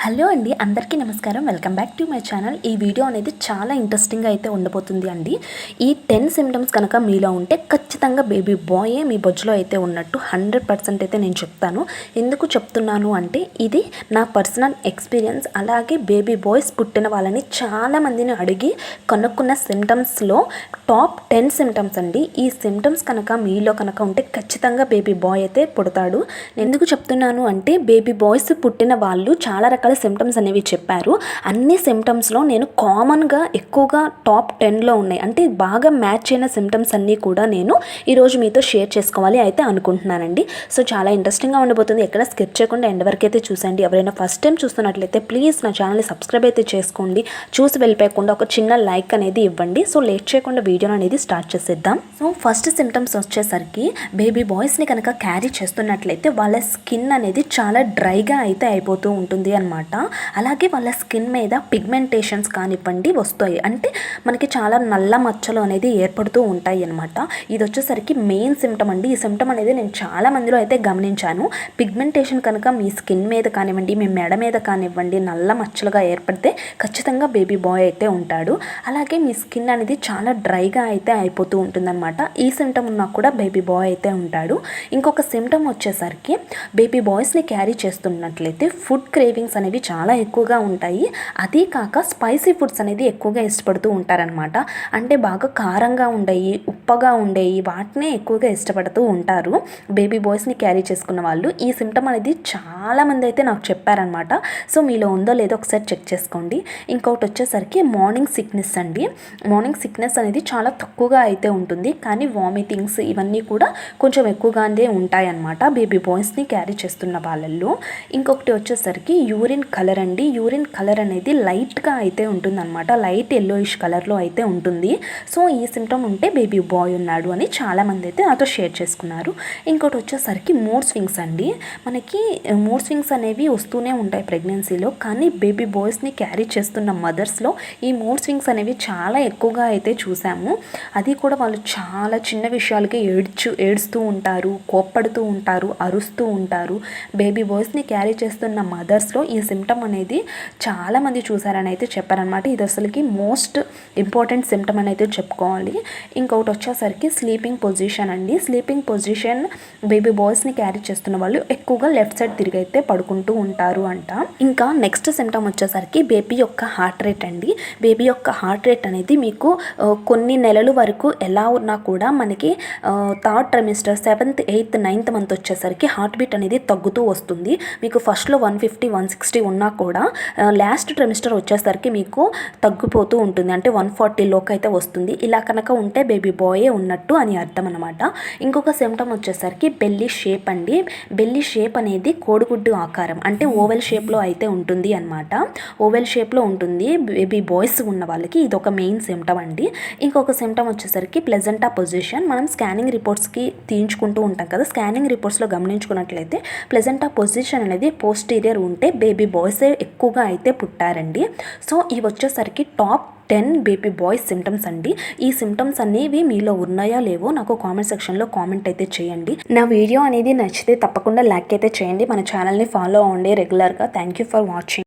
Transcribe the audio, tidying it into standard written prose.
Hello అండి, అందరికీ నమస్కారం. Welcome back to my channel. ఈ వీడియో అనేది చాలా ఇంట్రెస్టింగ్గా అయితే ఉండబోతుంది అండి. ఈ 10 సిమ్టమ్స్ కనుక మీలో ఉంటే ఖచ్చితంగా బేబీ బాయే మీ బొజ్జులో అయితే ఉన్నట్టు 100% అయితే నేను చెప్తాను. ఎందుకు చెప్తున్నాను అంటే ఇది నా పర్సనల్ ఎక్స్పీరియన్స్. అలాగే బేబీ బాయ్స్ పుట్టిన వాళ్ళని చాలామందిని అడిగి కనుక్కున్న సిమ్టమ్స్లో టాప్ 10 సిమ్టమ్స్ అండి. ఈ సిమ్టమ్స్ కనుక మీలో కనుక ఉంటే ఖచ్చితంగా బేబీ బాయ్ అయితే పుడతాడు. ఎందుకు చెప్తున్నాను అంటే బేబీ బాయ్స్ పుట్టిన వాళ్ళు చాలా రకాల సిమ్టమ్స్ అనేవి చెప్పారు. అన్ని సిమ్టమ్స్లో నేను కామన్గా ఎక్కువగా టాప్ 10లో ఉన్నాయి, అంటే బాగా మ్యాచ్ అయిన సిమ్టమ్స్ అన్నీ కూడా నేను ఈరోజు మీతో షేర్ చేసుకోవాలి అయితే అనుకుంటున్నానండి. సో చాలా ఇంట్రెస్టింగ్గా ఉండబోతుంది. ఎక్కడ స్కిప్ చేయకుండా ఎండ్ వరకు అయితే చూసండి. ఎవరైనా ఫస్ట్ టైం చూస్తున్నట్లయితే ప్లీజ్ నా ఛానల్ని సబ్స్క్రైబ్ అయితే చేసుకోండి. చూసి వెళ్ళిపోయకుండా ఒక చిన్న లైక్ అనేది ఇవ్వండి. సో లేట్ చేయకుండా వీడియో అనేది స్టార్ట్ చేసేద్దాం. సో ఫస్ట్ సిమ్టమ్స్ వచ్చేసరికి బేబీ బాయ్స్ని కనుక క్యారీ చేస్తున్నట్లయితే వాళ్ళ స్కిన్ అనేది చాలా డ్రైగా అయితే అయిపోతూ ఉంటుంది అన్నమాట. అలాగే వాళ్ళ స్కిన్ మీద పిగ్మెంటేషన్స్ కానివ్వండి వస్తాయి, అంటే మనకి చాలా నల్ల మచ్చలు అనేది ఏర్పడుతూ ఉంటాయి అన్నమాట. ఇది వచ్చేసరికి మెయిన్ సిమ్టమ్ అండి. ఈ సిమ్టమ్ అనేది నేను చాలా మందిలో అయితే గమనించాను. పిగ్మెంటేషన్ కనుక మీ స్కిన్ మీద కానివ్వండి, మీ మెడ మీద కానివ్వండి నల్ల మచ్చలుగా ఏర్పడితే ఖచ్చితంగా బేబీ బాయ్ అయితే ఉంటాడు. అలాగే మీ స్కిన్ అనేది చాలా డ్రైగా అయితే అయిపోతూ ఉంటుందన్నమాట. ఈ సిమ్టమ్ ఉన్నా కూడా బేబీ బాయ్ అయితే ఉంటాడు. ఇంకొక సిమ్టమ్ వచ్చేసరికి బేబీ బాయ్స్ని క్యారీ చేస్తున్నట్లయితే ఫుడ్ క్రేవింగ్స్ అనేవి చాలా ఎక్కువగా ఉంటాయి. అదే కాక స్పైసీ ఫుడ్స్ అనేది ఎక్కువగా ఇష్టపడుతూ ఉంటారనమాట. అంటే బాగా కారంగా ఉండేవి, ఉప్పగా ఉండేవి వాటినే ఎక్కువగా ఇష్టపడుతూ ఉంటారు బేబీ బాయ్స్ని క్యారీ చేసుకున్న వాళ్ళు. ఈ సిమ్టమ్ అనేది చాలామంది అయితే నాకు చెప్పారనమాట. సో మీలో ఉందో లేదో ఒకసారి చెక్ చేసుకోండి. ఇంకొకటి వచ్చేసరికి మార్నింగ్ సిక్నెస్ అండి. మార్నింగ్ సిక్నెస్ అనేది చాలా తక్కువగా అయితే ఉంటుంది, కానీ వామిటింగ్స్ ఇవన్నీ కూడా కొంచెం ఎక్కువగానే ఉంటాయి అన్నమాట బేబీ బాయ్స్ని క్యారీ చేస్తున్న వాళ్ళల్లో. ఇంకొకటి వచ్చేసరికి యూరిన్ కలర్ అండి. యూరిన్ కలర్ అనేది లైట్గా అయితే ఉంటుందన్నమాట. లైట్ ఎల్లోయిష్ కలర్లో అయితే ఉంటుంది. సో ఈ సిమ్టమ్ ఉంటే బేబీ బాయ్ ఉన్నాడు అని చాలామంది అయితే నాతో షేర్ చేసుకున్నారు. ఇంకోటి వచ్చేసరికి మూడ్ స్వింగ్స్ అండి. మనకి మూడ్ స్వింగ్స్ అనేవి వస్తూనే ఉంటాయి ప్రెగ్నెన్సీలో, కానీ బేబీ బాయ్స్ని క్యారీ చేస్తున్న మదర్స్లో ఈ మూడ్ స్వింగ్స్ అనేవి చాలా ఎక్కువగా అయితే చూసాము. అది కూడా వాళ్ళు చాలా చిన్న విషయాలకి ఏడుస్తూ ఉంటారు, కోప్పడుతూ ఉంటారు, అరుస్తూ ఉంటారు. బేబీ బాయ్స్ని క్యారీ చేస్తున్న మదర్స్లో ఈ సిమ్టమ్ అనేది చాలామంది చూసారని అయితే చెప్పారనమాట. ఇది అసలుకి మోస్ట్ ఇంపార్టెంట్ సిమ్టమ్ అని అయితే చెప్పుకోవాలి. ఇంకొకటి వచ్చేసరికి స్లీపింగ్ పొజిషన్ అండి. స్లీపింగ్ పొజిషన్ బేబీ బాయ్స్ని క్యారీ చేస్తున్న వాళ్ళు ఎక్కువగా లెఫ్ట్ సైడ్ తిరిగి అయితే పడుకుంటూ ఉంటారు అంట. ఇంకా నెక్స్ట్ సిమ్టమ్ వచ్చేసరికి బేబీ యొక్క హార్ట్ రేట్ అండి. బేబీ యొక్క హార్ట్ రేట్ అనేది మీకు కొన్ని నెలల వరకు ఎలా ఉన్నా కూడా మనకి third trimester 7th 8th 9th month వచ్చేసరికి హార్ట్ బీట్ అనేది తగ్గుతూ వస్తుంది. మీకు ఫస్ట్లో 150 160 ఉన్నా కూడా లాస్ట్ ట్రైమిస్టర్ వచ్చేసరికి మీకు తగ్గిపోతూ ఉంటుంది, అంటే 140లోకి అయితే వస్తుంది. ఇలా కనుక ఉంటే బేబీ బాయే ఉన్నట్టు అని అర్థం అనమాట. ఇంకొక సిమ్టమ్ వచ్చేసరికి బెల్లీ షేప్ అండి. బెల్లీ షేప్ అనేది కోడిగుడ్డు ఆకారం, అంటే ఓవెల్ షేప్లో అయితే ఉంటుంది అనమాట. ఓవెల్ షేప్లో ఉంటుంది బేబీ బాయ్స్ ఉన్న వాళ్ళకి. ఇది ఒక మెయిన్ సిమ్టమ్ అండి. ఇంకొక సిమ్టమ్ వచ్చేసరికి ప్లెజెంటా పొజిషన్. మనం స్కానింగ్ రిపోర్ట్స్కి తీయించుకుంటూ ఉంటాం కదా, స్కానింగ్ రిపోర్ట్స్లో గమనించుకున్నట్లయితే ప్లెజెంటా పొజిషన్ అనేది పోస్టీరియర్ ఉంటే బేబీ బాయ్సే ఎక్కువగా అయితే పుట్టారండి. సో ఇవి వచ్చేసరికి టాప్ 10 బేబీ బాయ్స్ సిమ్టమ్స్ అండి. ఈ సిమ్టమ్స్ అనేవి మీలో ఉన్నాయా లేవో నాకు కామెంట్ సెక్షన్లో కామెంట్ అయితే చేయండి. నా వీడియో అనేది నచ్చితే తప్పకుండా లైక్ అయితే చేయండి. మన ఛానల్ని ఫాలో అవ్వండి రెగ్యులర్గా. Thank you for watching.